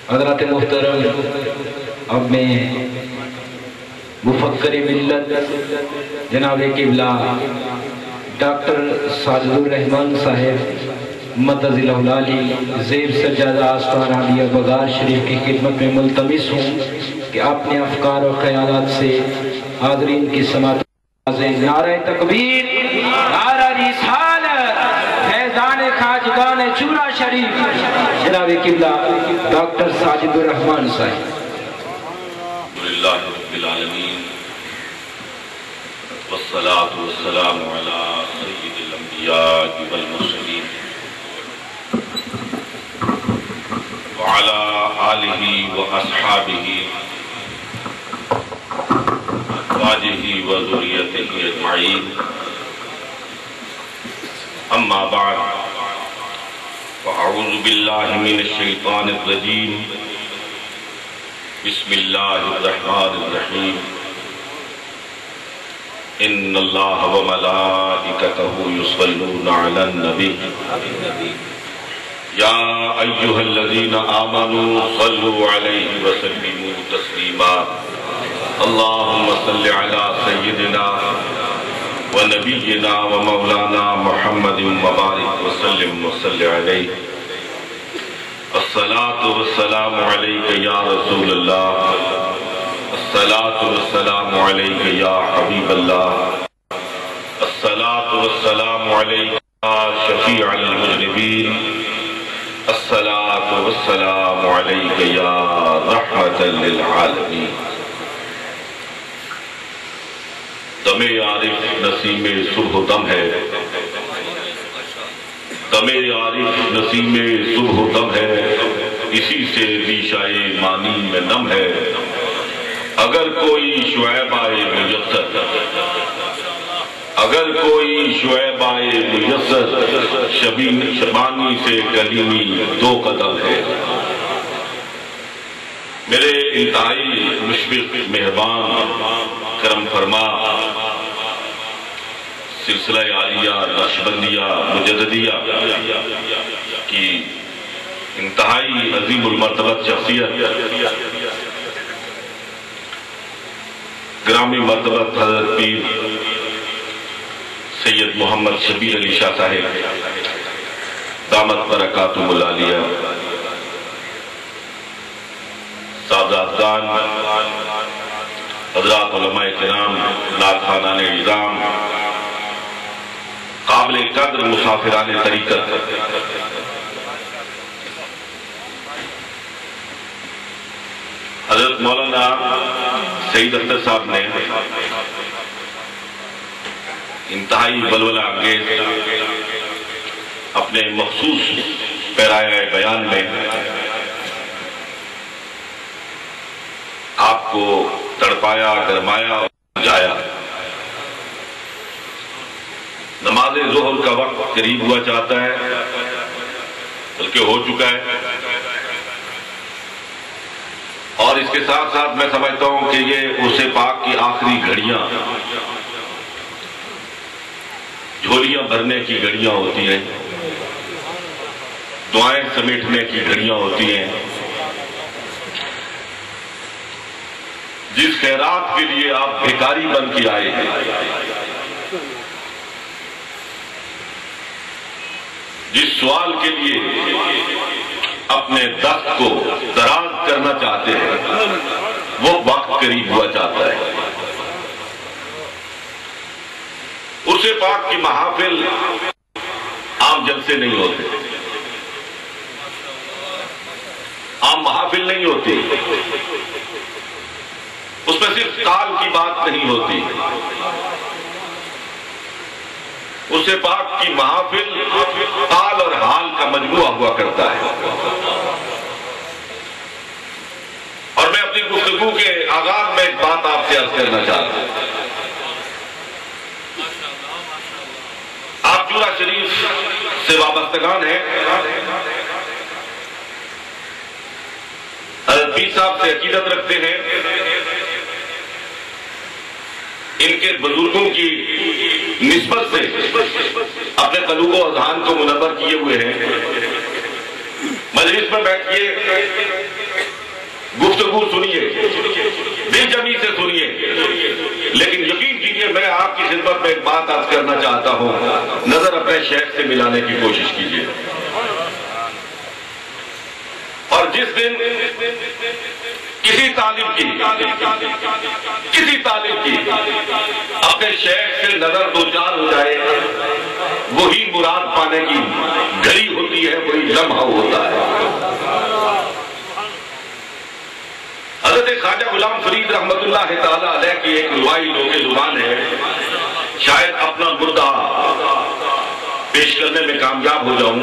حضرات محترم، اب میں مفکر ملت جناب قبلہ ڈاکٹر ساجد الرحمان صاحب مدظل اولالی زیر سجادہ آستان عالیہ بغار شریف کی خدمت میں ملتمس ہوں کہ اپنے افکار و خیالات سے حاضرین کی سماعت نعرہ تکبیر، نعرہ رسالت، فیضان خواجگان چورا شریف جناب قبلہ ڈاکٹر ساجد الرحمان صاحب۔ الحمدللہ رب العالمین والصلاة والسلام علی سید الانبیاء والمرسلین وعلی آلہ واصحابہ ازواجہ وذریتہ اجمعین، اما بعد فاعوذ باللہ من الشیطان الرجیم، بسم اللہ الرحمن الرحیم، ان اللہ وملائکتہ یصلون علی النبی یا ایہا الذین آمنوا صلوا علیہ وسلموا تسلیما، اللہم صل علی سیدنا ونبینا ومولانا محمد مبارک وسلم وصل علیہ، الصلاة والسلام علیک یا رسول اللہ، الصلاة والسلام علیک یا حبیب اللہ، الصلاة والسلام علیک یا شفیع المذنبین، الصلاة والسلام علیک یا رحمت للعالمین۔ دم عارف نسیم صبح دم ہے، دم عارف نسیم صبح دم ہے، اسی سے ریشۂ مانی میں نم ہے، اگر کوئی شعیب آئے میسر، اگر کوئی شعیب آئے میسر، شبانی سے کلیمی دو قدم ہے۔ میرے انتہائی مشفق مہربان کرم فرما سلسلہ عالیہ نقشبندیہ مجددیہ کی انتہائی عظیم المرتبت شخصیت گرامی مرتبت حضرت پیر سید محمد شبیر علی شاہ صاحب دامت برکاتہ العالیہ، سعادتگان حضرات علماء کرام، نعت خوانان نظام، قابل قدر مسافران طریقت، حضرت مولانا سعید اختر صاحب نے انتہائی ولولہ انگیز اپنے مخصوص پیرایہ بیان میں آپ کو تڑپایا، گرمایا اور جایا۔ نماز ظہر کا وقت قریب ہوا چاہتا ہے، بلکہ ہو چکا ہے، اور اس کے ساتھ ساتھ میں سمجھتا ہوں کہ یہ عرس پاک کی آخری گھڑیاں، جھولیاں بھرنے کی گھڑیاں ہوتی ہیں، دعائیں سمیٹنے کی گھڑیاں ہوتی ہیں، جس خیرات کے لیے آپ بھیکاری بن کے آئے ہیں، جس سوال کے لیے اپنے دست کو دراز کرنا چاہتے ہیں، وہ وقت قریب ہوا چاہتا ہے۔ عرس پاک کی محافل عام جلسے نہیں ہوتے، عام محافل نہیں ہوتی، اس میں صرف تال کی بات نہیں ہوتی، عرس پاک کی محافل تال اور حال کا مجموعہ ہوا کرتا ہے۔ اور میں اپنی گفتگو کے آغاز میں ایک بات آپ سے عرض کرنا چاہتا ہوں۔ آپ چورا شریف سے وابستگان ہیں، حضرت پیر صاحب سے عقیدت رکھتے ہیں، ان کے بزرگوں کی نسبت سے اپنے قلوب و اذہان کو منور کیے ہوئے ہیں۔ مجلس میں بیٹھیے، گفتگو سنیے، دل جمی سے سنیے، لیکن یقین کیجیے میں آپ کی خدمت میں ایک بات عرض کرنا چاہتا ہوں، نظر اپنے شیخ سے ملانے کی کوشش کیجیے۔ اور جس دن کسی طالب کی اپنے شیخ سے نظر دو چار ہو جائے، وہی مراد پانے کی گھڑی ہوتی ہے، وہی لمحہ ہوتا ہے۔ حضرت خواجہ غلام فرید رحمت اللہ تعالی علیہ کی ایک روائی لوگ زبان ہے، شاید اپنا مردہ پیش کرنے میں کامیاب ہو جاؤں۔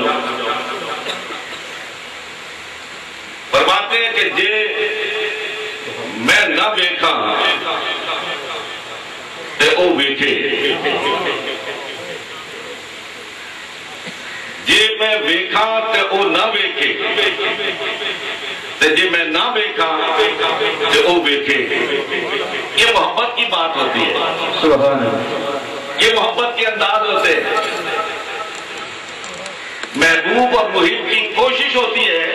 فرماتے ہیں کہ جے میں نہ ویکھا تے او ویکھے، جے میں ویکھا تے او نہ ویکھے، تے جے میں نہ ویکھا تے او ویکھے۔ یہ محبت کی بات ہوتی ہے، سبحان اللہ، یہ محبت کے انداز ہوتے ہیں۔ محبوب اور محب کی کوشش ہوتی ہے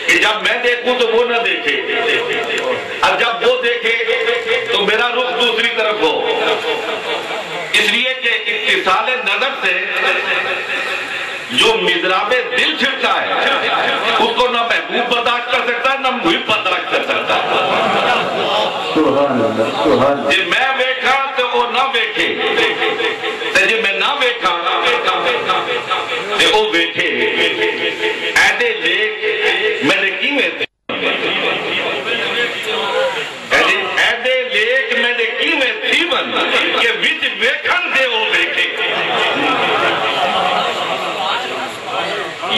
کہ جب میں دیکھوں تو وہ نہ دیکھے، اور جب وہ دیکھے تو میرا رخ دوسری طرف ہو، اس لیے کہ اتصال نظر سے جو مضراب دل چھڑتا ہے اس کو نہ محبوب برداشت کر سکتا نہ محب برداشت کر سکتا۔ سبحان اللہ، سبحان اللہ، جے میں ویکھا تو وہ نہ ویکھے، تے جے میں نہ ویکھا تے وہ ویکھے۔ ایڈے لیک میں نے کیویں ایڈے لیک میں نے کیویں تھیون کہ وچ ویکھن دے وہ ویکھے۔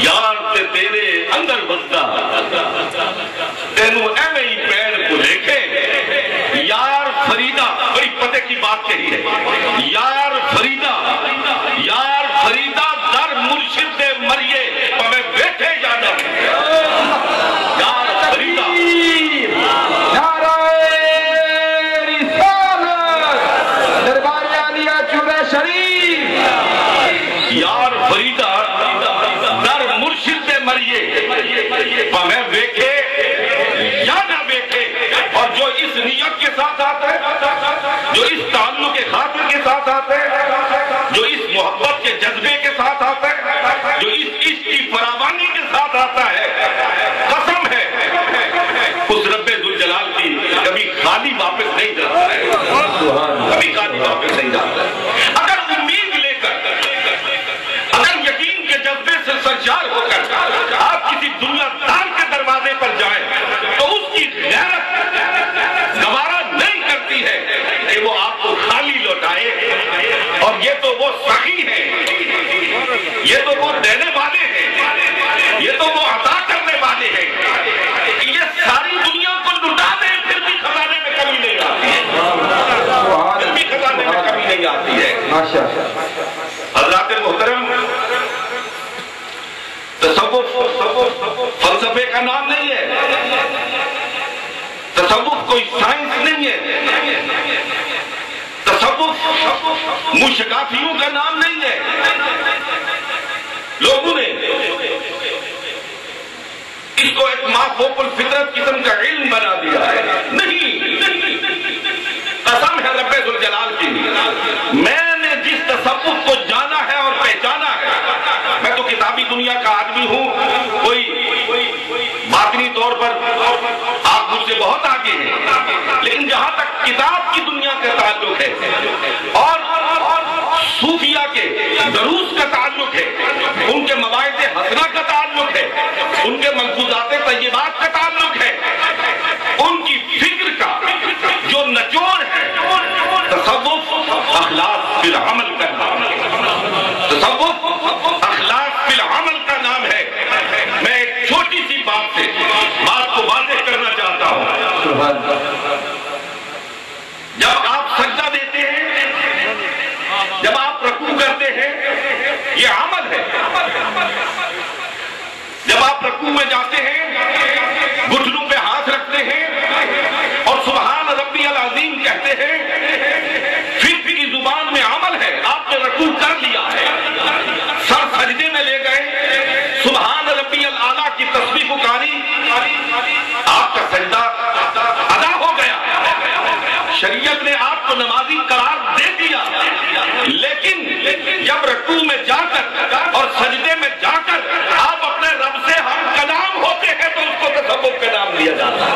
یار تے تیرے اندر بسدا تینوں ایویں ہی پیر کو دیکھے۔ یار فریدہ، بڑی پتے کی بات کہی ہے، یار فریدہ، یار فریدہ در مرشد دے مریے پمیں بیٹھے یا نہ۔ یار فریدہ، نعرہ رسالت، دربار عالیہ چوبے شریف۔ یار فریدہ در مرشد دے مریے پمیں ویکھے یا نہ ویکھے۔ اور جو اس نیت کے ساتھ آتا ہے، جو اس تعلق کے خاطر کے ساتھ آتا ہے، جو اس محبت کے جذبے کے ساتھ آتا ہے، جو اس عشق کی فراوانی کے ساتھ آتا ہے، قسم ہے اس رب ذوالجلال کی کبھی خالی واپس نہیں جاتا ہے، کبھی خالی واپس نہیں جاتا ہے۔ اگر امید لے کر، اگر یقین کے جذبے سے سرشار ہو کر آپ کسی دنیا دار کے دروازے پر جائیں تو اس کی غیرت گوارا نہیں کرتی ہے کہ وہ آپ کو خالی لوٹائے۔ اور یہ تو وہ سخی ہیں، یہ تو وہ دینے والے ہیں، یہ تو وہ عطا کرنے والے ہیں کہ یہ ساری دنیا کو لٹا دیں پھر بھی خزانے میں کمی نہیں آتی ہے، پھر بھی خزانے میں کمی نہیں آتی ہے۔ حضرات محترم، تصوف فلسفے کا نام نہیں ہے، تصوف کوئی سائنس نہیں ہے، تصوف مشکافیوں کا نام نہیں ہے۔ لوگوں نے اس کو ایک مافوق الفطرت قسم کا علم بنا دیا ہے۔ نہیں، قسم ہے رب ذوالجلال کی، میں نے جس تصوف کو جانا ہے اور پہچانا ہے، میں تو کتابی دنیا کا آدمی ہوں، کوئی باطنی طور پر آپ مجھ سے بہت آگے ہیں، لیکن جہاں تک کتاب کی دنیا کا تعلق ہے اور صوفیہ کے دروس کا تعلق ہے، ان کے مواعظ حسنہ کا تعلق ہے، ان کے ملفوظات طیبات کا تعلق ہے، ان کی فکر کا جو نچوڑ ہے، تصوف اخلاق فی العمل کا نام ہے، تصوف اخلاق فی العمل کا نام ہے۔ میں ایک چھوٹی سی بات سے بات کو واضح کرنا چاہتا ہوں۔ جب آپ سجدہ دیتے ہیں، جب آپ رکوع کرتے ہیں، یہ عمل ہے۔ جب آپ رکوع میں جاتے ہیں، گھٹنوں پہ ہاتھ رکھتے ہیں اور سبحان ربی العظیم کہتے ہیں، فقہ کی زبان میں عمل ہے، آپ نے رکوع کر لیا ہے، سر سجدے میں لے گئے، سبحان ربی الاعلیٰ کی تسبیح پکاری، آپ کا کو نمازی قرار دے دیا، لیکن جب رکوع میں جا کر اور سجدے میں جا کر آپ اپنے رب سے ہم کلام ہوتے ہیں تو اس کو تصوف کا نام دیا جاتا ہے،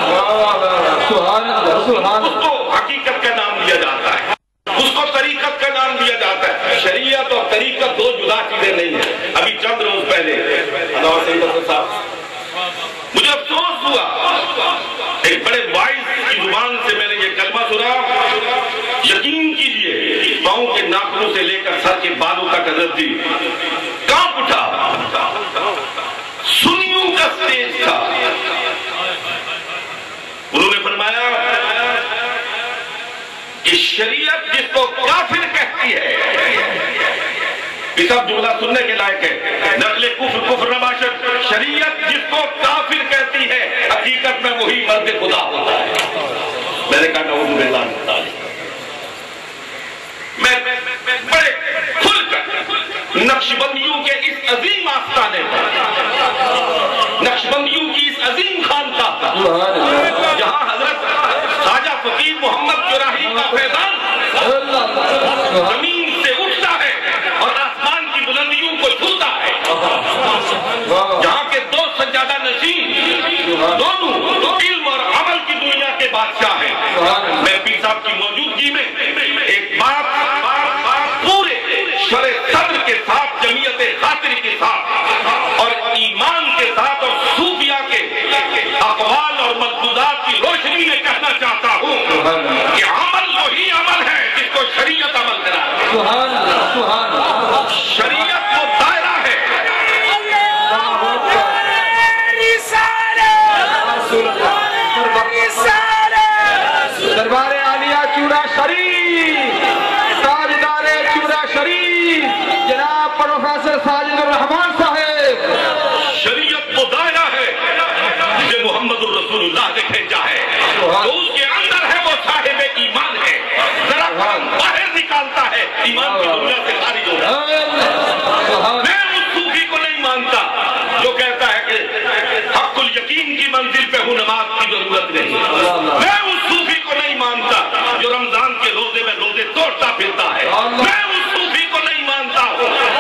اس کو حقیقت کا نام دیا جاتا ہے، اس کو طریقت کا نام دیا جاتا ہے۔ شریعت اور طریقت دو جدا چیزیں نہیں ہیں۔ ابھی چند روز پہلے انور سعید افضل صاحب مجھے افسوس ہوا، ایک بڑے وائز کی زبان سے میں نے یہ کلمہ سنا، یقین کیجئے پاؤں کے ناخنوں سے لے کر سر کے بالوں تک حضرت جی کانپ اٹھا، سنیوں کا سٹیج تھا۔ انہوں نے فرمایا کہ شریعت جس کو کافر کہتی ہے، یہ سب جملہ سننے کے لائق ہے، نقل کفر کفر نباشت، شریعت جس کو کافر کہتی ہے حقیقت میں وہی مرد خدا ہوتا ہے۔ میں نے کہا نعوذ باللہ من ذالک۔ میں بڑے کھل کر نقشبندیوں کے اس عظیم آستانے پر، نقشبندیوں کی اس عظیم خانقاہ پر، جہاں حضرت خواجہ فقیر محمد جراحی کا فیضان زمین سے اٹھتا ہے اور آسمان کی بلندیوں کو چھوتا ہے، جہاں کے دو سجادہ نشین دونوں علم اور عمل کی دنیا کے بادشاہ ہیں، میں پیر صاحب کی موجودگی میں ایک بات پورے شرع صدر کے ساتھ، جمعیت خاطر کے ساتھ اور ایمان کے ساتھ اور صوفیہ کے اقوال اور ملفوظات کی روشنی میں کہنا چاہتا ہوں کہ عمل وہی عمل ہے جس کو شریعت عمل کرا ہے، شریعت وہ دائرہ ہے۔ دربار عالیہ چورا شریف، تاجدار چورا شریف جناب پروفیسر ساجد الرحمان صاحب، شریعت وہ دائرہ ہے جسے محمد الرسول اللہ نے بھیجا ہے، تو اس کے اندر ہے وہ صاحب ایمان ہے، ذرا باہر نکالتا ہے ایمان کی دنیا سے خارج ہو رہا ہے۔ میں اس صوفی کو نہیں مانتا جو کہتا ہے کہ حق الیقین کی منزل پہ ہوں، نماز کی ضرورت نہیں۔ میں اس صوفی کو نہیں مانتا جو رمضان کے روزے میں روزے توڑتا پھرتا ہے۔ میں اس صوفی کو نہیں مانتا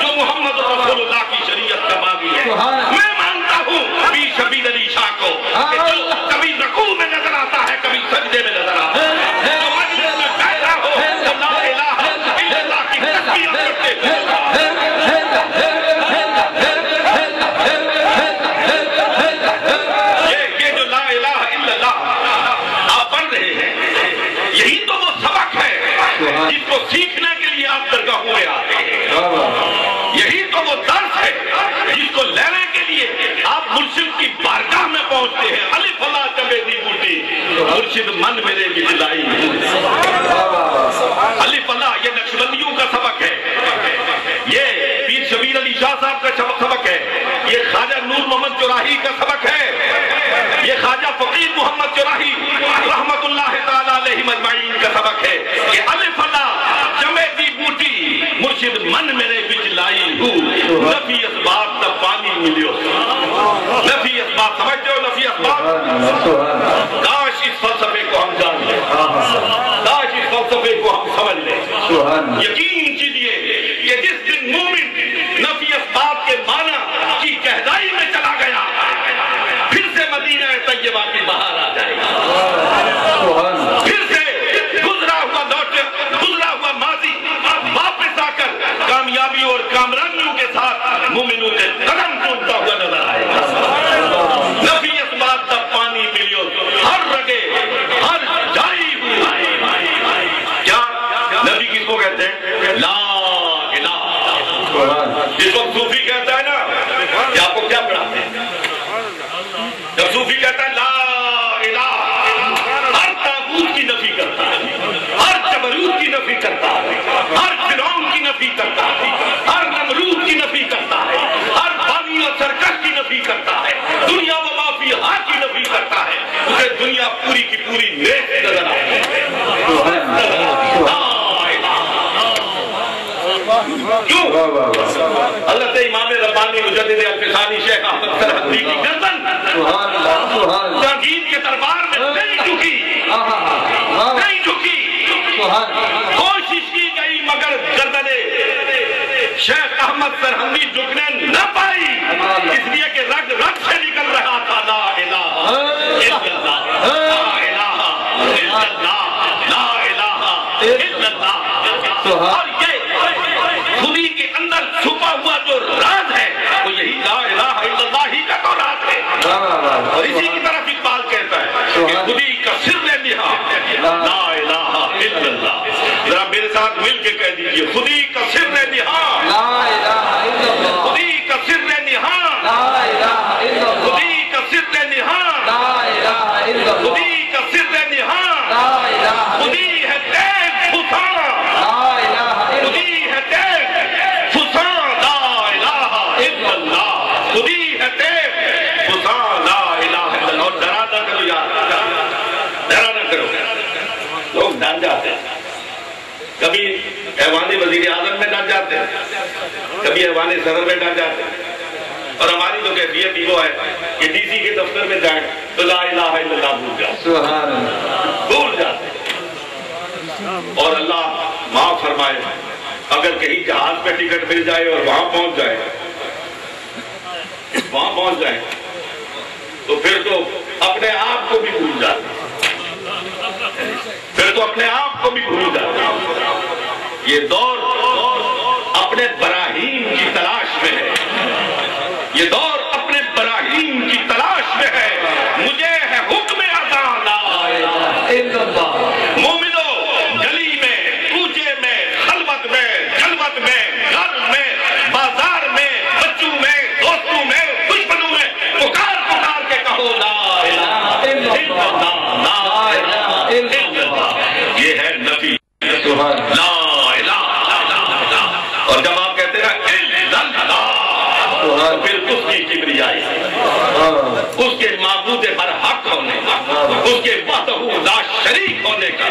جو محمد رسول اللہ کی شریعت کا باغی ہے۔ میں مانتا ہوں پیر شبیر علی شاہ کو کہ جو کبھی رکوع میں نظر آتا ہے، کبھی سجدے میں نظر آتا ہے، جو مجلس میں بیٹھا ہو تو لا الہ الا اللہ کی تسبیح کرتے یہ جو لا الہ الا اللہ آپ پڑھ رہے ہیں، یہی تو وہ سبق ہے جس کو سیکھنے کے لیے آپ درگاہوں میں آتے ہیں، یہی تو وہ درس ہے جس کو لینے کے لیے آپ مرشد کی بارگاہ میں پہنچتے ہیں۔ الف لا چمے دی بوٹی مرشد من میرے بچلائی، الف لا یہ نقشبندیوں کا سبق ہے، یہ پیر شبیر علی شاہ صاحب کا سبق ہے، یہ خواجہ نور محمد جراحی کا سبق ہے، یہ خواجہ فقیر محمد جراحی رحمت اللہ تعالی علیہ مجمعین کا سبق ہے کہ الف لا چمے دی بوٹی مرشد من میرے بچلائی ہوں، نفی اسباب تب پانی ملیو، نفی اسباب سمجھتے ہو، نفی اسباب، کاش اس فلسفے کو ہم جان لیں، کاش اس فلسفے کو ہم سمجھ لیں۔ یقین کیجئے کہ جس دن مومن نفی اسباب کے معنی کی گہرائی میں چلا گیا، پھر سے مدینہ طیبہ کی بہار آ جائے گا، پھر سے گزرا ہوا ماضی واپس آ کر کامیابی اور کامرانیوں کے ساتھ مومنوں کے قدم چومتا ہوا نظر آئے گا۔ نفی اسباب تب پانی ملیو، ہر رگے ہر جائی ہوئی، کیا نبی کس کو کہتے ہیں؟ لا الہ، جس کو صوفی کہتا ہے نا، کہ آپ کو کیا پڑھاتے ہیں؟ جب صوفی کہتا ہے لا الہ، ہر تاغوت کی نفی کرتا ہے، ہر جبروت کی نفی کرتا ہے، ہر فرعون کی نفی کرتا ہے، ہر نمرود کی نفی کرتا ہے، ہر بانی اور سرکش کی نفی کرتا ہے، دنیا و ما فیہا کی نفی کرتا ہے، اسے دنیا پوری کی پوری نیک نظر آتی ہے۔ کیوں؟ حضرت امام ربانی مجدد الفسانی شیخ احمد سرحدی کی گردن جہانگیر کے دربار میں نہیں جھکی، نہیں جھکی، کوشش کی گئی مگر گردنے شیخ احمد سرہندی جھکنے نہ پائی، اس لیے کہ رگ رگ سے نکل رہا تھا لا الہ الا اللہ، لا الہ الا اللہ، لا الہ الا اللہ۔ اور یہ خودی کے اندر چھپا ہوا جو راز ہے وہ یہی لا الہ الا اللہ ہی کا تو راز ہے، اور اسی کی طرف اقبال کہتا ہے کہ خودی کا سر نہا لا الہ الا اللہ۔ ذرا میرے ساتھ مل کے کہہ دیجئے خودی کا سر نہا لا الہ الا اللہ، خودی کا سر نہا لا الہ الا اللہ، خودی کا سر نہا لا الہ الا اللہ، خودی کا سر نہا لا الہ الا اللہ، خودی ہے تیز فسان لا الہ الا اللہ، خودی ہے تیز فسان لا الہ الا اللہ، خودی ہے تیز فسان لا الہ الا اللہ۔ اور ڈرا نہ کرو یار، ڈرا نہ کرو، لوگ ڈر جاتے ہیں، کبھی ایوان وزیر اعظم میں ڈر جاتے ہیں، کبھی ایوان صدر میں ڈر جاتے ہیں، اور ہماری تو کیفیت ہی وہ ہے کہ ڈی سی کے دفتر میں جائیں تو لا الہ الا اللہ بھول جاتے، بھول جاتے۔ اور اللہ معاف فرمائے اگر کہیں جہاز پہ ٹکٹ مل جائے اور وہاں پہنچ جائے تو پھر تو اپنے آپ کو بھی بھول جاتے، پھر تو اپنے آپ کو بھی بھول جاتے۔ یہ دور اپنے براہیم کی تلاش میں ہے، یہ دور اپنے براہیم کی تلاش میں ہے، مجھے ہے حکم ادا لا الہ الا اللہ۔ مومنو گلی میں، کوچے میں، خلوت میں، جلوت میں، گھر میں، بازار میں، بچوں میں، دوستوں میں، دشمنوں میں پکار پکار کے کہو لا الہ الا اللہ، لا الہ الا اللہ۔ یہ ہے نفی لا الہ الا اللہ۔ اور جب آپ کہتے ہیں الا اللہ، پھر اس کی کبریائی، اس کے معبود برحق ہونے کا، اس کے وحدہ لا شریک ہونے کا،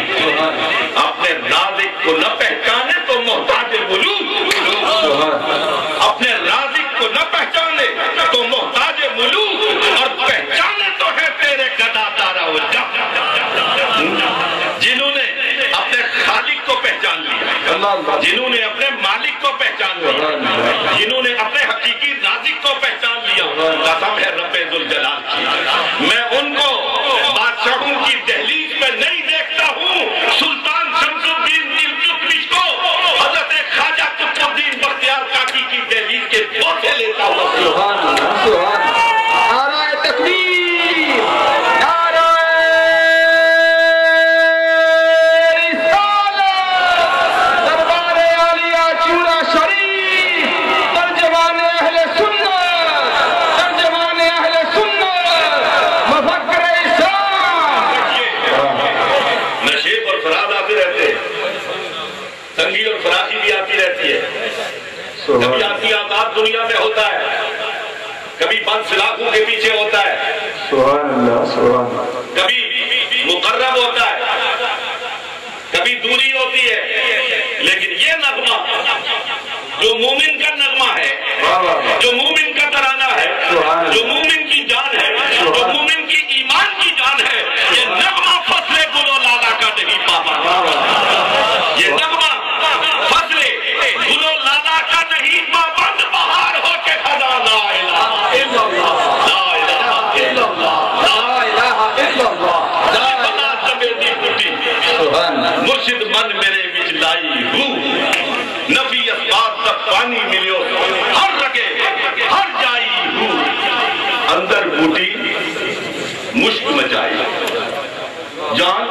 اپنے رازق کو نہ پہچانے تو محتاج ملوک، اپنے رازق کو نہ پہچانے تو محتاج ملوک، اور پہچانے تو ہے تیرے گدا دارا و جب، جنہوں نے اپنے خالق کو پہچان لیا، جنہوں نے اپنے مالک کو پہچان لیا، جنہوں نے اپنے حقیقی رازق کو پہچان لیا، قسم ہے رب ذوالجلال کی، میں ان کو بادشاہوں کی دہلیز میں نہیں دیکھتا ہوں، سلطان شمس الدین التمش کو حضرت خواجہ قطب الدین بختیار کاکی کی دہلیز کے بوسے لیتا ہوں۔ سبحان اللہ، سبحان اللہ، نعرہ تکبیر، نعرہ رسالت، دربار عالیہ چورا شریف، ترجمان اہل سنت، ترجمان اہل سنت، مفکر اسلام۔ نشیب اور فراد آتے رہتے ہیں، تنگی اور فراخی بھی آتی رہتی ہے، کبھی آتی آزاد دنیا میں ہوتا ہے، کبھی بند سلاخوں کے پیچھے ہوتا ہے، سبحان اللہ، سبحان اللہ، کبھی مقرب ہوتا ہے، کبھی دوری ہوتی ہے، لیکن یہ نغمہ جو مومن کا نغمہ ہے، جو مومن کا ترانہ ہے، جو مومن کی جان ہے، جو مومن کی ایمان کی جان ہے، یہ نغمہ فصل گل و لالا کا نہیں پابند، یہ نغمہ فصل گل و لالا کا نہیں پابند، بہار ہو کے خدا لا الہ الا اللہ، لا الہ الا اللہ، لا الہ الا اللہ، لا بنا چمیدی بوٹی مرشد من میرے وچ لائی ہوں، نفی اسباب تک پانی ملیو، ہر رگے ہر جائی ہوں، اندر بوٹی مشک مچائی، جان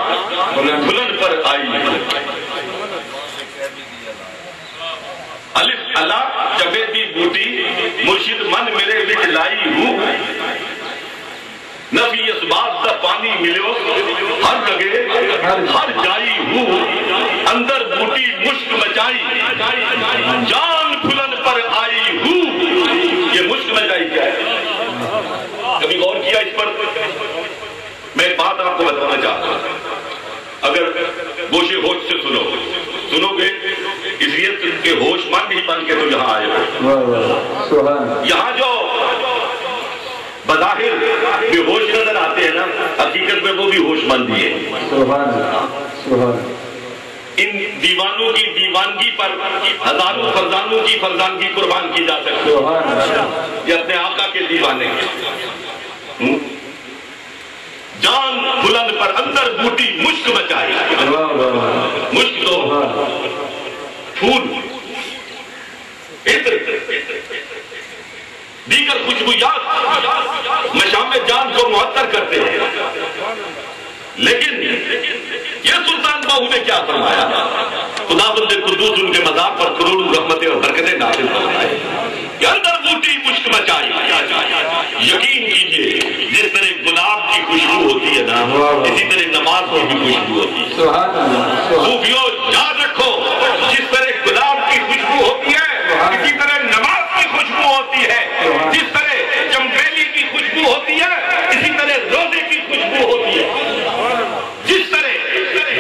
بلند پر آئی ہوں، الف اللہ چمیدی بوٹی مرشد من میرے وچ لائی ہوں، نفی اسباب تک پانی ملیو، ہر رگے ہر جائی ہوں، اندر بوٹی مشک مچائی، جان پھلن پر آئی ہوں۔ یہ مشک مچائی کیا ہے؟ کبھی غور کیا اس پر؟ میں ایک بات آپ کو بتانا چاہتا ہوں، اگر گوشے ہوش سے سنو گے، اس لیے کہ ہوش مند ہی بن کے تو یہاں آئے ہو، یہاں جو بظاہر بے ہوش نظر آتے ہیں نا، حقیقت میں وہ بھی ہوش مند ہی ہے۔ ان دیوانوں کی دیوانگی پر ہزاروں فرزانوں کی فرزانگی قربان کی جا سکتی ہے. یہ اپنے آقا کے دیوانے ہیں. جان بلند پر اندر بوٹی مشک مچائی. مشک تو پھول عطر دیگر خوشبویات مشام جان کو معطر کرتے ہیں. لیکن یہ سلطان باہو نے کیا فرمایا؟ خداوند قدوس ان کے مزار پر کروڑوں رحمتیں اور برکتیں نازل فرمائے کہ اندر بوٹی مشک مچائی. یقین کیجئے جس طرح گلاب کی خوشبو ہوتی ہے نا اسی طرح نماز کی بھی خوشبو ہوتی ہے. صوفیوں یاد رکھو جس طرح گلاب کی خوشبو ہوتی ہے اسی طرح نماز کی خوشبو ہوتی ہے. جس طرح چمبیلی کی خوشبو ہوتی ہے اسی طرح روزے کی خوشبو ہوتی ہے. جس طرح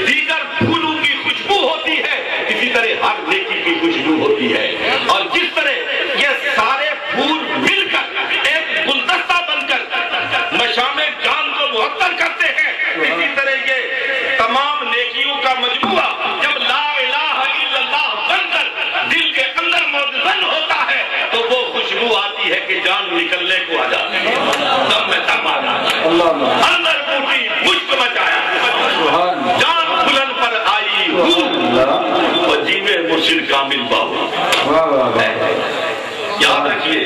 دیگر پھولوں کی خوشبو ہوتی ہے اسی طرح ہر نیکی کی خوشبو ہوتی ہے. اور جس طرح یہ سارے پھول مل کر ایک گلدستہ بن کر مشام جان کو معطر کرتے ہیں اسی طرح یہ تمام نیکیوں کا مجموعہ جب لا الہ الا اللہ بن کر دل کے اندر مدفن ہوتا ہے تو وہ خوشبو آتی ہے کہ جان نکلنے کو آ جاتی ہے. دم میں دم آ جاتا ہے. اندر بوٹی مشک مچایا جان بلند پر آئی اور جیوے مرشد کامل باہو. یاد رکھیے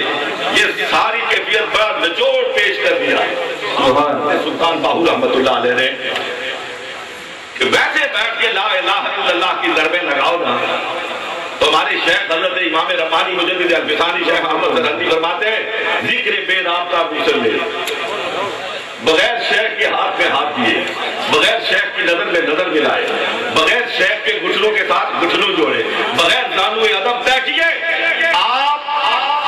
یہ ساری کیفیت بڑا نچوڑ پیش کر دیا سلطان باہو رحمت اللہ علیہ نے کہ ویسے بیٹھ کے لا الہ الا اللہ کی ضربیں لگاؤ نا تو ہمارے شیخ حضرت امام ربانی مجدد الفسانی شیخ احمد سرہندی فرماتے ہیں ذکر بے رابطہ مسلم بغیر شیخ کے ہاتھ میں ہاتھ دیے, بغیر شیخ کی نظر میں نظر ملائے, بغیر شیخ کے گھٹنوں کے ساتھ گھٹنوں جوڑے, بغیر زانو ادب طے کیے آپ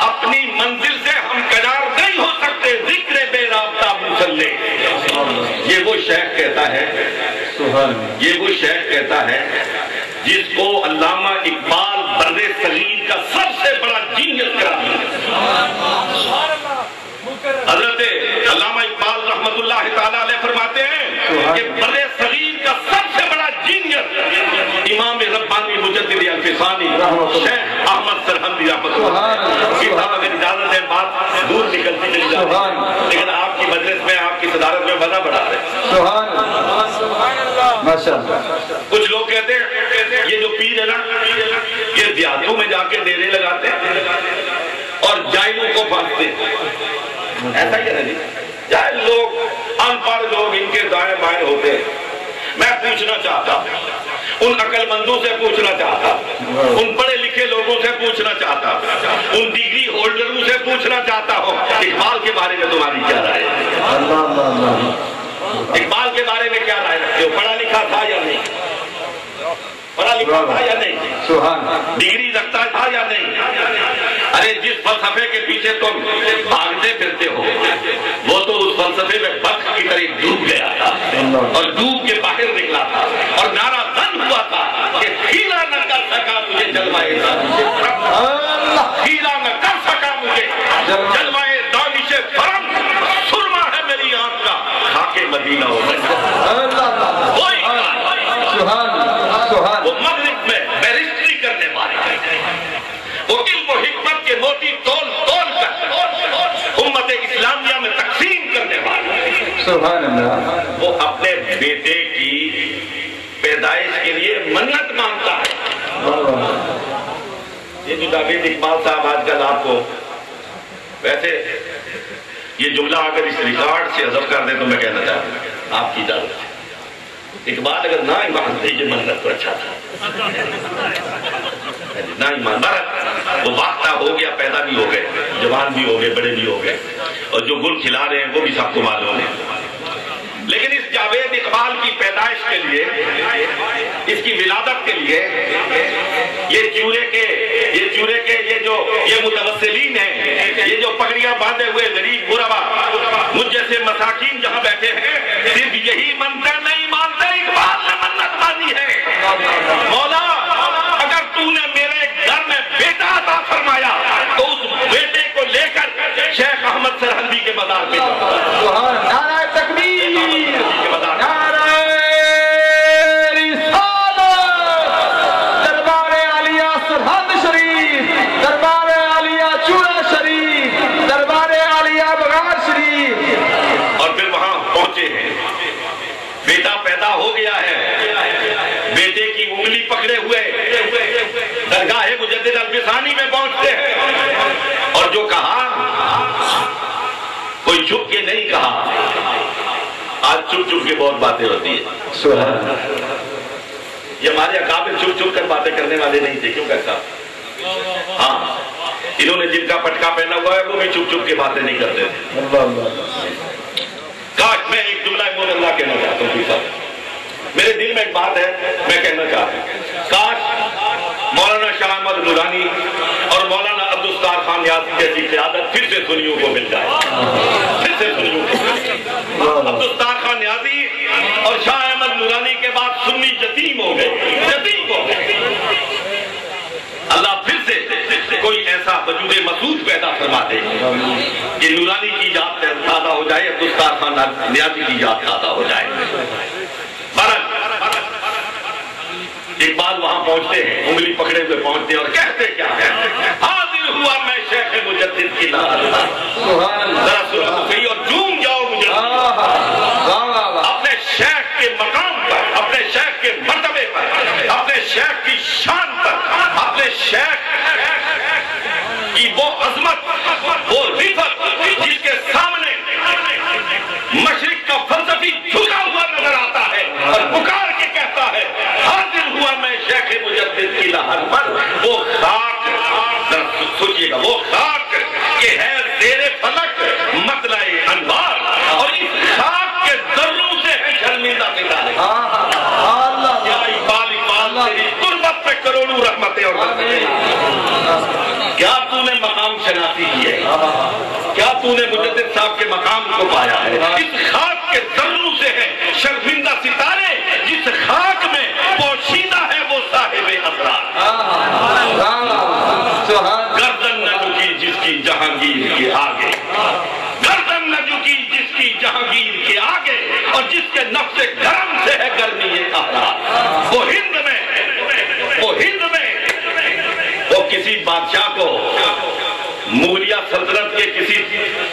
اپنی منزل سے ہم کنار نہیں ہو سکتے. ذکر بے رابطہ مسلے, یہ وہ شیخ کہتا ہے, یہ وہ شیخ کہتا ہے جس کو علامہ اقبال بر صغیر کا سب سے بڑا جینیس قرار دیا. حضرت علامہ اقبال رحمت اللہ تعالیٰ علیہ فرماتے ہیں کہ بر صغیر کا سب سے بڑا جینیس امام ربانی مجدد الفسانی شیخ احمد سرہندی رحمت اللہ. اگر اجازت ہے بات دور نکلتی چلی جاتی ہے لیکن آپ کی مجلس میں آپ کی صدارت میں مزہ بڑھا رہے. کچھ لوگ کہتے ہیں یہ جو پیر ہے نا یہ دیہاتوں میں جا کے ڈیرے لگاتے ہیں اور جاہلوں کو پھانستے ہیں. ایسا ہی ہے جی, جاہل لوگ ان پڑھ لوگ ان کے دائیں بائیں ہوتے ہیں. میں پوچھنا چاہتا ہوں ان عقل مندوں سے پوچھنا چاہتا, ان پڑھے لکھے لوگوں سے پوچھنا چاہتا, ان ڈگری ہولڈروں سے پوچھنا چاہتا ہوں اقبال کے بارے میں تمہاری کیا رائے ہے؟ اقبال کے بارے میں کیا رائے رکھتے ہو؟ پڑھا لکھا تھا یا نہیں؟ پڑھا لکھا تھا یا نہیں؟ ڈگری رکھتا تھا یا نہیں؟ ارے جس فلسفے کے پیچھے تم بھاگتے پھرتے ہو وہ تو اس فلسفے میں بخ کی طرح ڈوب گیا تھا اور ڈوب کے باہر نکلا تھا اور نعرہ بند ہوا تھا کہ ہیرا نہ کر سکا مجھے جلوائے ہیرا نہ کر سکا مجھے جلوائے دانش فرم, سرما ہے میری آنکھ کا خاک مدینہ ہو گیا. وہ مغرب میں بیرسٹری کرنے والے, وہ علم و حکمت کے موتی تول تول کر امت اسلامیہ میں تقسیم کرنے والے, وہ اپنے بیٹے کی پیدائش کے لیے منت مانگتا ہے. یہ جو جاوید اقبال صاحب آج کل آپ کو, ویسے یہ جملہ اگر اس ریکارڈ سے حذف کر دیں تو میں کہنا چاہتا ہوں آپ کی اجازت ہے. اقبال اگر نہ ایمان دیجیے منت تو اچھا تھا, نہ ایمان مرد وہ واقعہ ہو گیا, پیدا بھی ہو گئے, جوان بھی ہو گئے, بڑے بھی ہو گئے, اور جو گل کھلا رہے ہیں وہ بھی سب کو معلوم ہے. لیکن اس جاوید اقبال کی پیدائش کے لیے, اس کی ولادت کے لیے یہ چورے کے یہ متوسلین ہیں, یہ جو پگڑیاں باندھے ہوئے غریب غربا مجھ جیسے مساکین جہاں بیٹھے ہیں, صرف یہی منتر نہیں مانتے اقبال نے منت مانی ہے, مولا اگر تو نے میرے گھر میں بیٹا عطا فرمایا تو اس بیٹے کو لے کر شیخ احمد سرہندی کے مزار پہ جاؤ. نعرہ تکبیر, نعرہ رسالت, پکڑے ہوئے درگاہ مجدد الفسانی میں پہنچتے ہیں اور جو کہا کوئی چھپ کے نہیں کہا. آج چھپ چھپ کے بہت باتیں ہوتی ہیں. یہ ہمارے اکابر چھپ چھپ کر باتیں کرنے والے نہیں تھے. کیوں کہتا؟ ہاں انہوں نے جن کا پٹکا پہنا ہوا ہے وہ بھی چھپ چھپ کے باتیں نہیں کرتے تھے. کاش میں ایک جملہ مولا اللہ کہنا چاہتا ہوں صاحب. میرے دل میں ایک بات ہے میں کہنا چاہتا ہوں. کاش مولانا شاہ احمد نورانی اور مولانا عبدالستار خان نیازی جیسی قیادت پھر سے سنیوں کو مل جائے. پھر سے سنیوں کو. عبدالستار خان نیازی اور شاہ احمد نورانی کے بعد سنی یتیم ہو گئے. یتیم ہو گئے. اللہ پھر سے کوئی ایسا وجود مسعود پیدا فرما دے کہ نورانی کی یاد تازہ ہو جائے, عبدالستار خان نیازی کی یاد تازہ ہو جائے. اقبال وہاں پہنچتے ہیں, انگلی پکڑے ہوئے پہنچتے ہیں اور کہتے کیا ہیں, حاضر ہوا میں شیخ مجدد کی لال. ذرا سنو صحیح اور جھوم جاؤ مجدد اپنے شیخ کے مقام پر, اپنے شیخ کے مرتبے پر, اپنے شیخ کی شان پر, اپنے شیخ کی وہ عظمت, وہ رفت جس کے سامنے مشرق کا فلسفی جھکا ہوا نظر آتا ہے اور پکار کے کہتا ہے حاضر ہوا میں شیخ مجدد کی لہر پر. وہ خاک, سوچئے گا, وہ خاک کہ ہے زیر فلک مطلع انوار, اور اس خاک کے ذروں سے ہے شرمندہ ستارے. کیا اقبال تیری قربت پہ کروڑوں رحمتیں اور برکتیں. کیا تو نے مقام شناسی کی ہے, کیا تو نے مجدد صاحب کے مقام کو پایا ہے. اس خاک کے ذروں سے ہے شرمندہ ستارے, جس خاک میں پوشیدہ ہے وہ صاحب اسرار. گردن نہ جھکی جس کی جہانگیر کے آگے, گردن نہ جھکی جس کی جہانگیر کے آگے, اور جس کے نفس گرم سے ہے گرمی یہ احرار. وہ ہند میں وہ کسی بادشاہ کو, مغلیہ سلطنت کے کسی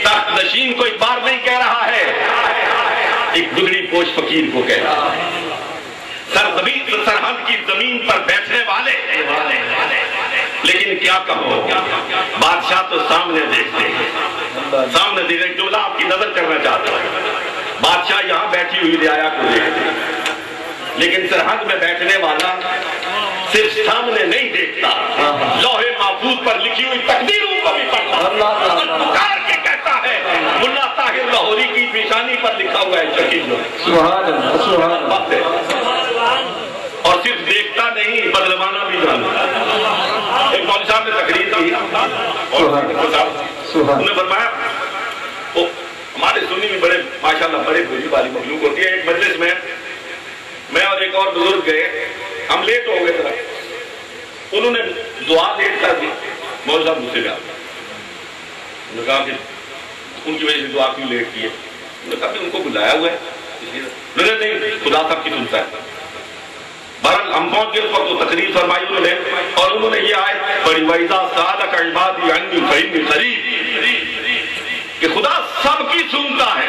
تخت نشین کو ایک بار نہیں کہہ رہا ہے, ایک دگڑی پوش فقیر کو کہہ رہا ہے. سرحد کی زمین پر بیٹھنے والے, لیکن کیا کہو, بادشاہ تو سامنے دیکھتے ہیں, سامنے دیکھتے ہیں. جملہ آپ کی نظر کرنا چاہتا ہوں. بادشاہ یہاں بیٹھی ہوئی رعایا کو دیکھتے ہیں, لیکن سرحد میں بیٹھنے والا صرف سامنے نہیں دیکھتا, لوہے محفوظ پر لکھی ہوئی تقدیروں کو بھی پڑھتا اور پکار کے کہتا ہے ملا طاہر لاہوری کی پیشانی پر لکھا ہوا ہے شکیل. اور صرف دیکھتا نہیں بدلوانا بھی جانتا. ایک مولوی صاحب نے تقریر کی اور انہوں نے فرمایا ہمارے سنی میں بڑے ماشاءاللہ بڑے بھولی والی مخلوق ہوتی ہے. ایک مجلس میں اور ایک اور بزرگ گئے, ہم لیٹ ہو گئے تھا, انہوں نے دعا لیٹ کر دی. مولوی صاحب مجھ سے گیا, انہوں نے کہا کہ ان کی وجہ سے دعا کیوں لیٹ کی ہے. انہوں نے کہا کہ ان کو بلایا ہوا ہے, انہوں نے نہیں خدا صاحب کی سنتا ہے. بہرحال ہم پہنچ گئے اس وقت وہ تقریر فرمائی انہوں نے, اور انہوں نے یہ آیت پڑھی وَإِذَا سَأَلَكَ عِبَادِي عَنِّي فَإِنِّي قَرِيبٌ, کہ خدا سب کی سنتا ہے,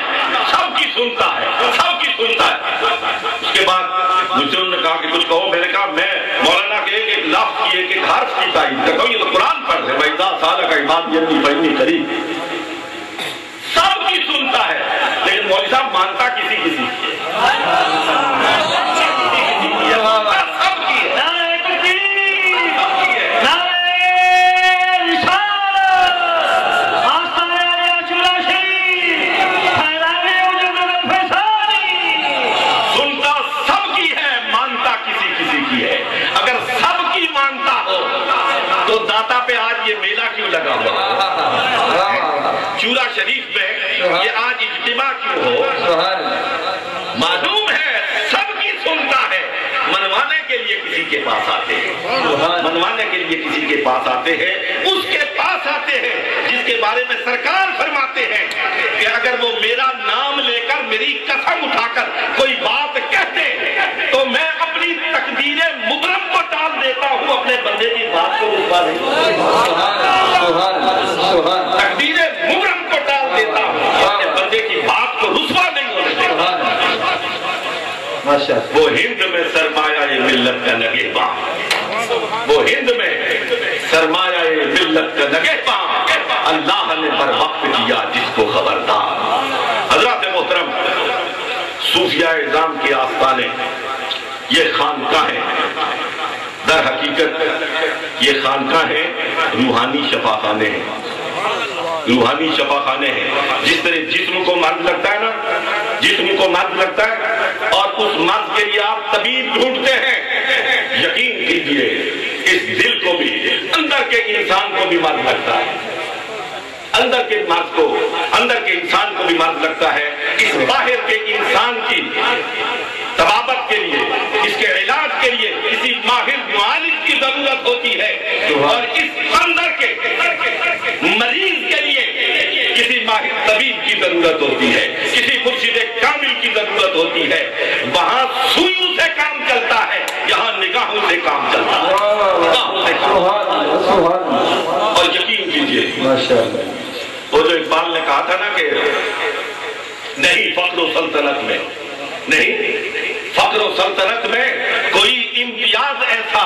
سب کی سنتا ہے, سب کی سنتا ہے. اس کے بعد مجھ سے انہوں نے کہا کہ کچھ کہو. میں نے کہا میں مولانا کے ایک لفظ کی ایک حرف کی تائید کرتا ہوں, یہ تو قرآن پڑھ ہے وَإِذَا سَأَلَكَ عِبَادِي عَنِّي فَإِنِّي قَرِيبٌ. سب کی سنتا ہے, لیکن مولوی صاحب مانتا کسی کی پہ آج یہ میلہ کیوں لگا ہوا, چورا شریف میں یہ آج اجتماع کیوں ہو. معلوم ہے سب کی سنتا ہے, منوانے کے لیے کسی کے پاس آتے ہیں, منوانے کے لیے کسی کے پاس آتے ہیں, اس کے پاس آتے ہیں جس کے بارے میں سرکار فرماتے ہیں کہ اگر وہ میرا نام لے کر میری قسم اٹھا کر کوئی بات کہتے تو میں اپنی تقدیر مبرم کو ٹال دیتا ہوں, اپنے بندے کی بات کو رسوا نہیں, تقدیر مبرم کو ٹال دیتا ہوں, اپنے بندے کی بات کو رسوا نہیں ہونے دیتا. وہ ہند میں سرمایہ یہ ملت کا نگہباں, وہ ہند میں سرمایہ ملت کا نگہباں اللہ نے بر وقت کیا جس کو خبردار۔ حضرات محترم، صوفیہ اعظام کے آستانے یہ خانقاہیں در حقیقت یہ خانقاہیں روحانی شفاخانے ہیں، روحانی شفاخانے ہیں۔ جس طرح جسم کو مرض لگتا ہے نا، جسم کو مرض لگتا ہے اور اس مرض کے لیے آپ طبیب ڈھونڈتے ہیں، یقین کیجئے اس دل کو بھی، اندر کے انسان کو بھی مرض لگتا ہے، اندر کے مرض کو، اندر کے انسان کو بھی مرض لگتا ہے۔ اس باہر کے انسان کی طبابت کے لیے، اس کے علاج کے لیے کسی ماہر معالج کی ضرورت ہوتی ہے، اور اس اندر کے مریض کے لیے کسی ماہر طبیب کی ضرورت ہوتی ہے، کسی مرشد کامل کی ضرورت ہوتی ہے۔ وہاں سوئیوں سے کام چلتا ہے، یہاں نگاہوں سے کام چلتا ہے، نگاہوں سے کام۔ اور یقین کیجئے وہ جو اقبال نے کہا تھا نا کہ نہیں فخر و سلطنت میں، نہیں فخر و سلطنت میں کوئی امتیاز ایسا،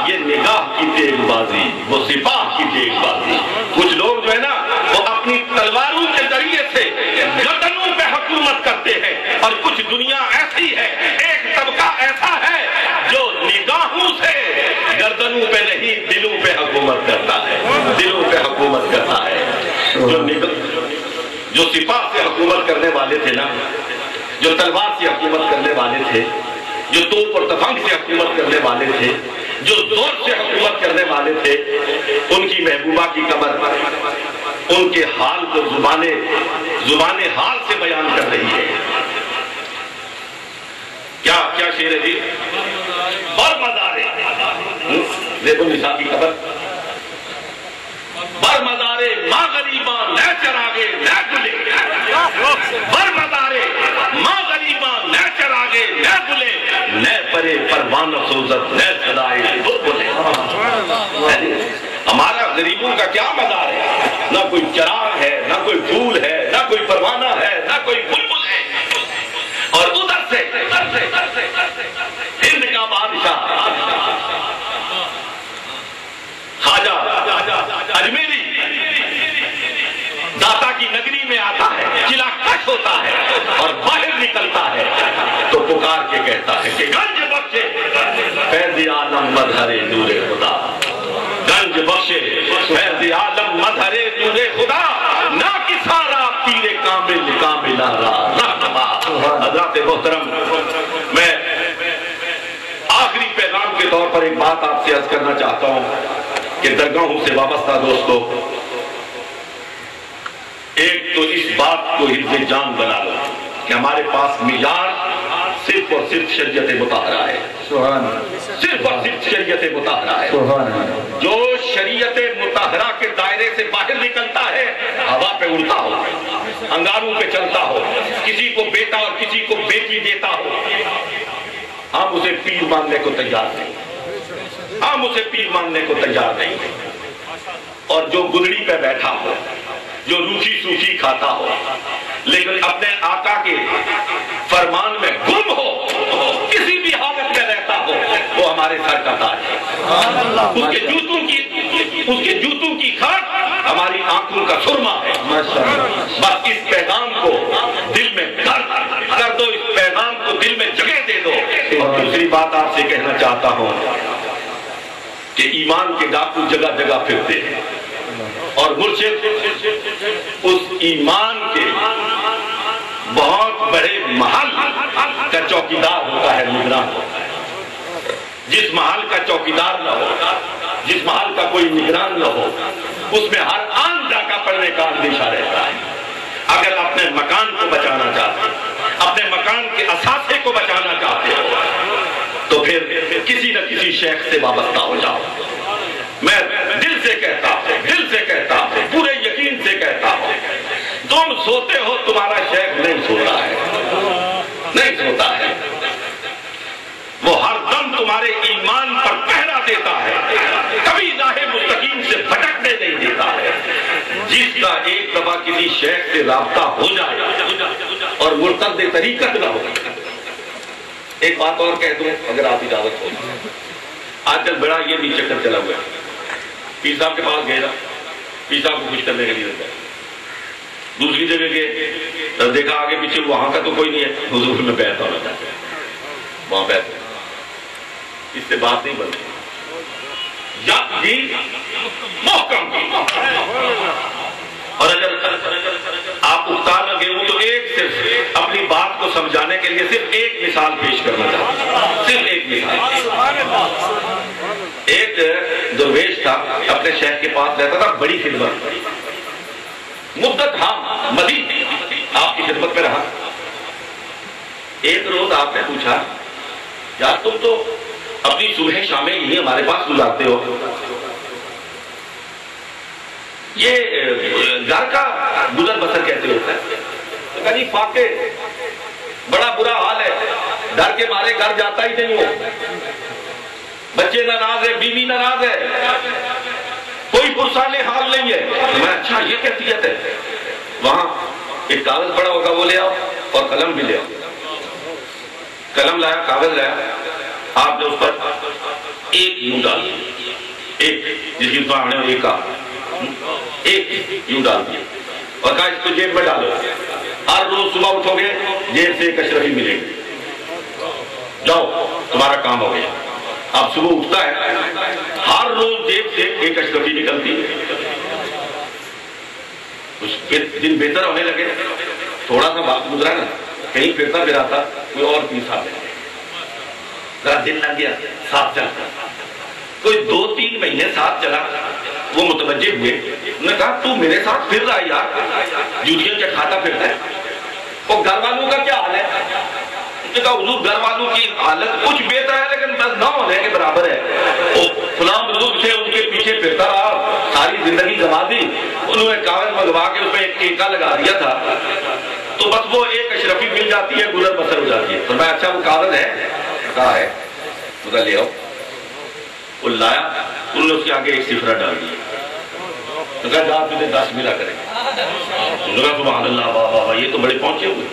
یہ نگاہ کی تیز بازی، وہ سپاہ کی تیز بازی۔ کچھ لوگ جو ہے نا وہ اپنی تلواروں کے ذریعے سے گردنوں پہ حکومت کرتے ہیں، اور کچھ دنیا ایسی ہے، ایک طبقہ ایسا ہے جو نگاہوں سے گردنوں پہ نہیں دلوں پہ حکومت کرتا ہے، دلوں پہ حکومت کرتا ہے۔ جو سپاہ سے حکومت کرنے والے تھے نا، جو تلوار سے حکومت کرنے والے تھے، جو توپ اور تفنگ سے حکومت کرنے والے تھے، جو زور سے حکومت کرنے والے تھے، ان کی محبوبہ کی کمر ان کے حال کو زبان حال سے بیان کر رہی ہے۔ کیا شعر ہے جی؟ بر مزارے، دیکھو نساء کی کمر، بر مزارے ماں غریباں نہ چراغے نہ گلے، بر مزارے ماں غریباں نہ چراغے نہ گلے، نہ پرے پروانہ سوزت نہ صدائے بلبلے۔ ہمارا غریبوں کا کیا مزار ہے؟ نہ کوئی چراغ ہے، نہ کوئی پھول ہے، نہ کوئی پروانہ ہے، نہ کوئی بلبل ہے۔ اور ادھر سے ہند کا بادشاہ خواجہ اجمیری داتا کی نگری میں آتا ہے، قلعہ کش ہوتا ہے اور باہر نکلتا ہے تو پکار کے کہتا ہے کہ گنج بخشے فیض عالم مظہر نور خدا، گنج بخشے فیض عالم مظہر نور خدا، نہ کسارا پیر کامل کاملہ را رہنما۔ حضرات محترم، میں آخری پیغام کے طور پر ایک بات آپ سے عرض کرنا چاہتا ہوں کہ درگاہوں سے وابستہ دوستو، ایک تو اس بات کو حفظ جان بنا لو کہ ہمارے پاس معیار صرف اور صرف شریعت مطہرہ ہے، صرف اور صرف شریعت مطہرہ ہے۔ جو شریعت مطہرہ کے دائرے سے باہر نکلتا ہے، ہوا پہ اڑتا ہو، انگاروں پہ چلتا ہو، کسی کو بیٹا اور کسی کو بیٹی دیتا ہو، ہم اسے پیر ماننے کو تیار نہیں، ہم اسے پیر ماننے کو تیار نہیں۔ اور جو گدڑی پہ بیٹھا ہو، جو روکھی سوکھی کھاتا ہو، لیکن اپنے آقا کے فرمان میں گم ہو، کسی بھی حالت میں رہتا ہو، وہ ہمارے سر کا تاج ہے۔ اس کے جوتوں کی خاک ہماری آنکھوں کا سرما ہے۔ بس اس پیغام کو دل میں کر دو، اس پیغام کو دل میں جگہ دے دو۔ اور دوسری بات آپ سے کہنا چاہتا ہوں کہ ایمان کے ڈاکو جگہ جگہ پھرتے ہیں، اور مرشد اس ایمان کے بہت بڑے محل کا چوکیدار ہوتا ہے، نگراں ہوتا ہے۔ جس محل کا چوکیدار نہ ہو، جس محل کا کوئی نگران نہ ہو، اس میں ہر آن ڈاکہ پڑنے کا اندیشہ رہتا ہے۔ اگر اپنے مکان کو بچانا چاہتے، اپنے مکان کے اثاثے کو بچانا چاہتے ہو، تو پھر کسی نہ کسی شیخ سے وابستہ ہو جاؤ۔ میں دل سے کہتا ہوں، پورے یقین سے کہتا ہوں، تم سوتے ہو، تمہارا شیخ نہیں سوتا ہے، نہیں سوتا ہے۔ وہ ہر دم تمہارے ایمان پر پہرا دیتا ہے، کبھی راہ مستقیم سے بھٹکنے نہیں دیتا ہے۔ جس کا ایک دفعہ کسی شیخ سے رابطہ ہو جائے اور مرتد طریقت نہ ہو۔ ایک بات اور کہہ دوں اگر آپ اجازت ہو، آج کل بڑا یہ بھی چکر چلا ہوا ہے، پیر صاحب کے پاس گئے نا، پیر صاحب کو خوش کرنے کے لیے رہتا ہے، دوسری جگہ گئے دیکھا آگے پیچھے وہاں کا تو کوئی نہیں ہے، حضور میں بیعت ہونا چاہتے ہیں، وہاں بیعت ہے، اس سے بات نہیں بنتی، جب بھی محکم کی، اور اگر آپ اکتا نہ گئے ہوں تو ایک صرف اپنی بات کو سمجھانے کے لیے صرف ایک مثال پیش کرنا چاہتا ہوں، صرف ایک مثال۔ ایک درویش تھا، اپنے شیخ کے پاس رہتا تھا، بڑی خدمت، مدت ہاں مزید آپ کی خدمت میں رہا۔ ایک روز آپ نے پوچھا، یار تم تو اپنی صبح شامیں یہی ہمارے پاس گزارتے ہو، یہ گھر کا گزر بسر کیسے ہوتا ہے؟ تو کہا جی فاقے بڑا برا حال ہے، ڈر کے مارے گھر جاتا ہی نہیں ہو، بچے ناراض ہے، بیوی ناراض ہے، کوئی پرسان حال نہیں ہے۔ میں اچھا یہ کیفیت ہے، وہاں ایک کاغذ پڑا ہوگا وہ لے آؤ اور قلم بھی لے آؤ۔ قلم لایا، کاغذ لایا، آپ نے اس پر ایک یوں ڈال دیا، ایک جس کی ہم نے ایک کہا ایک یوں ڈال دیا اور کہا اس کو جیب میں ڈالو، ہر روز صبح اٹھو گے جیب سے ایک اشرفی ملے گی، جاؤ تمہارا کام ہو گیا۔ اب صبح اٹھتا ہے، ہر روز جیب سے ایک اشرفی نکلتی، دن بہتر ہونے لگے، تھوڑا سا وقت گزرا نا، کہیں پھرتا پھراتا کوئی اور پیس آ گیا، ذرا دن لگ گیا، ساتھ چلتا، کوئی 2-3 مہینے ساتھ چلا، وہ متوجہ ہوئے، انہوں نے کہا تو میرے ساتھ پھر رہا ہے یار، جوتیاں چٹکھاتا پھرتا ہے، اور گھر والوں کا کیا حال ہے؟ انہوں نے کہا حضور گھر والوں کی حالت کچھ بہتر ہے لیکن بس نہ ہونے کے برابر ہے، فلاں بزرگ سے ان کے پیچھے پھرتا رہا، ساری زندگی گنوا دی، انہوں نے کاغذ منگوا کے اس میں ایک ٹیکا لگا دیا تھا، تو بس وہ ایک اشرفی مل جاتی ہے، گزر بسر ہو جاتی ہے۔ تو میں اچھا وہ کاغذ ہے؟ کہا ہے، خدا لے آؤ، وہ لایا، انہوں نے اس کے آگے ایک صفرہ ڈال دیا، تو کہا جا تجھے 10 ملا کریں گے، انہوں نے کہا سبحان اللہ، واہ واہ یہ تو بڑے پہنچے ہوئے،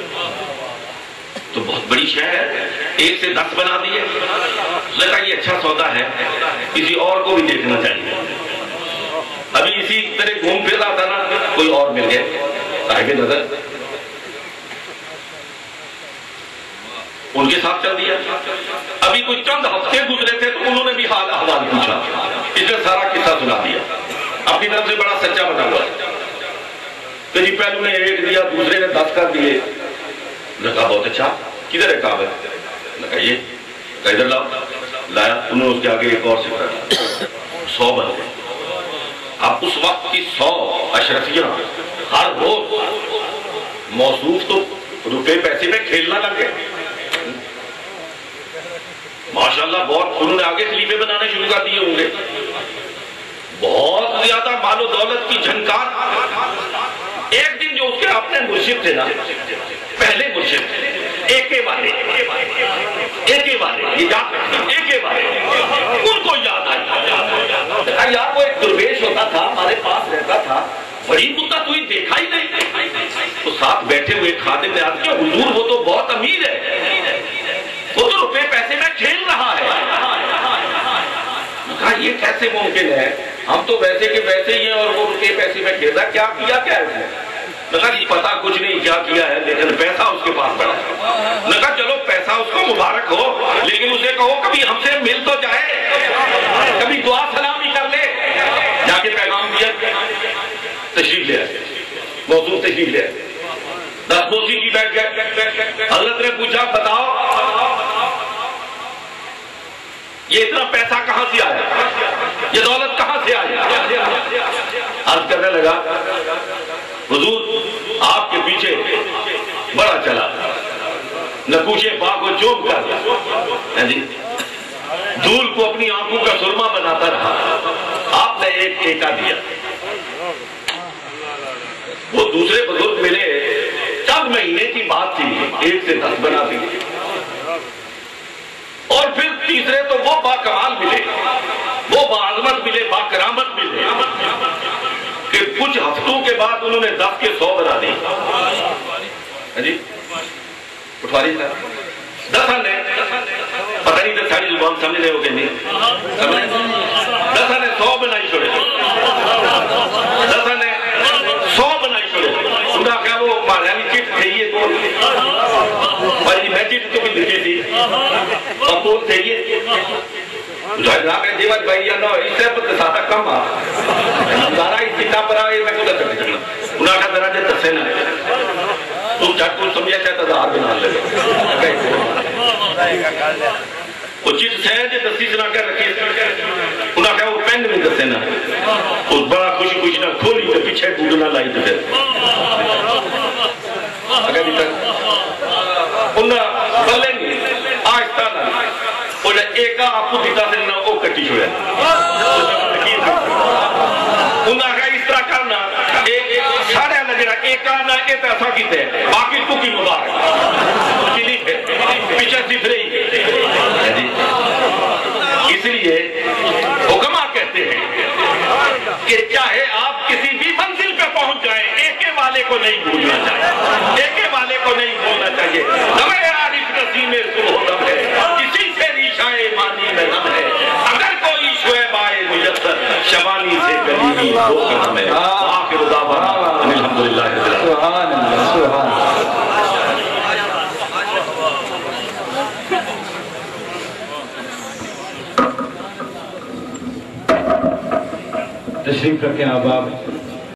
تو بہت بڑی شے ہے، 1 سے 10 بنا دیے، لگا یہ اچھا سودا ہے، کسی اور کو بھی دیکھنا چاہیے۔ ابھی اسی طرح گھوم پھر رہا تھا نا، کوئی اور مل گیا صاحب نظر، ان کے ساتھ چل دیا۔ ابھی کچھ چند ہفتے گزرے تھے تو انہوں نے بھی حال احوال پوچھا، اس نے سارا قصہ سنا دیا، اپنی طرف سے بڑا سچا بنا ہوا کہ جی پہلو نے 1 دیا، دوسرے نے 10 کر دیے۔ نے کہا بہت اچھا، کدھر ہے کاغذ؟ نے کہا یہ، کہا ادھر لاؤ، لایا، انہوں نے اس کے آگے ایک اور صفر ڈالا، 100 بن گئے۔ اب اس وقت کی 100 اشرفیاں ہر روز موصوف تو روپے پیسے میں کھیلنا لگ گئے، ماشاءاللہ بہت، انہوں نے آگے سلیپیں بنانے شروع کر دیے ہوں گے، بہت زیادہ مال و دولت کی جھنکار۔ ایک دن جو اس کے اپنے مرشد تھے نا، پہلے مرشد ایکے والے، یہ یاد رکھنا، ایکے والے، ان کو یاد آئی، یار وہ ایک درویش ہوتا تھا، ہمارے پاس رہتا تھا، بڑی مدت ہوئی دیکھا ہی نہیں، تو ساتھ بیٹھے ہوئے خادم نے عرض کیا حضور وہ تو بہت امیر ہے، وہ تو روپے پیسے میں کھیل رہا ہے۔ کہا یہ کیسے ممکن ہے، ہم تو ویسے کے ویسے ہی ہیں اور وہ روپے پیسے میں کھیل رہا ہے، کیا کیا ہے اس نے؟ کہا یہ پتا کچھ نہیں کیا کیا ہے لیکن پیسہ اس کے پاس پڑا ہے۔ نے کہا چلو پیسہ اس کو مبارک ہو، لیکن اسے کہو کبھی ہم سے مل تو جائے، کبھی دعا سلام ہی کر لے۔ جا کے پیغام دیا، تشریف لے آئے، موضوع تشریف لے آئے، 10 موسیقی کی بیٹھ گئے، حضرت نے پوچھا بتاؤ یہ اتنا پیسہ کہاں سے آیا، یہ دولت کہاں سے آئی؟ عرض کرنے لگا حضور آپ کے پیچھے بڑا چلا، نقوش پا کو چوب کر دھول کو اپنی آنکھوں کا سرما بناتا رہا، آپ نے ایک ٹیکا دیا، وہ دوسرے بزرگ ملے، چند مہینے کی بات تھی، 1 سے 10 بنا دی، اور پھر تیسرے تو وہ با کمال ملے، وہ با عظمت ملے، با کرامت ملے، کہ کچھ ہفتوں کے بعد انہوں نے 10 کے 100 بنا دی۔ جی پٹواری صاحب دساں نے پتہ نہیں تو ساری زبان سمجھ رہے ہو کہ نہیں سمجھ دساں نے 100 بنائی چھوڑے دساں نے 100 بنائی چھوڑے انہاں کہا وہ مالیانی چٹ تھئیے تو بھائی میں چٹ تو بھی دکھے تھی اپور تھئیے جو ہے کہ جیوات بھائی یا نو اس سے پتہ ساتھا کم دارا اس کتاب پر آئے میں کو دکھتے چکنا انہاں کہا درہ جے تسینا تو جھٹ کو سمجھا چاہتا تھا آر بنا لے وہ چیز سہن جے دستی سنا کر رکھی انہاں کہا وہ پینڈ میں دسینا اس بڑا خوشی خوشی نہ کھولی تو پیچھے گوڑنا لائی تو پھر اگر بھی تک انہاں بلے نہیں آہستہ نہ انہیں ایکا آپ کو دیتا سے نہ وہ کٹی چھوڑے انہاں کہا اس طرح کرنا سارے اللہ جڑا ایکا نہ ایتا ایسا کیتے ہیں باقی تو کی مبارک کی نہیں ہے پیچھے صرف رہی اس لیے حکمہ کہتے ہیں کہ چاہے آپ کسی بھی منزل پہ پہنچ جائیں ایکے والے کو نہیں بھولنا چاہیے ایکے والے کو نہیں بھولنا چاہیے ہمیں عارف نسیم سلوہدم ہے کسی سے ریشہ ایمانی میں نم ہے اگر کوئی شعب آئے مجسر شبانی سے قریبی دو قدم ہے آخر دعوانا الحمدللہ سبحان اللہ سبحان اللہ تشریف رکھیں آپ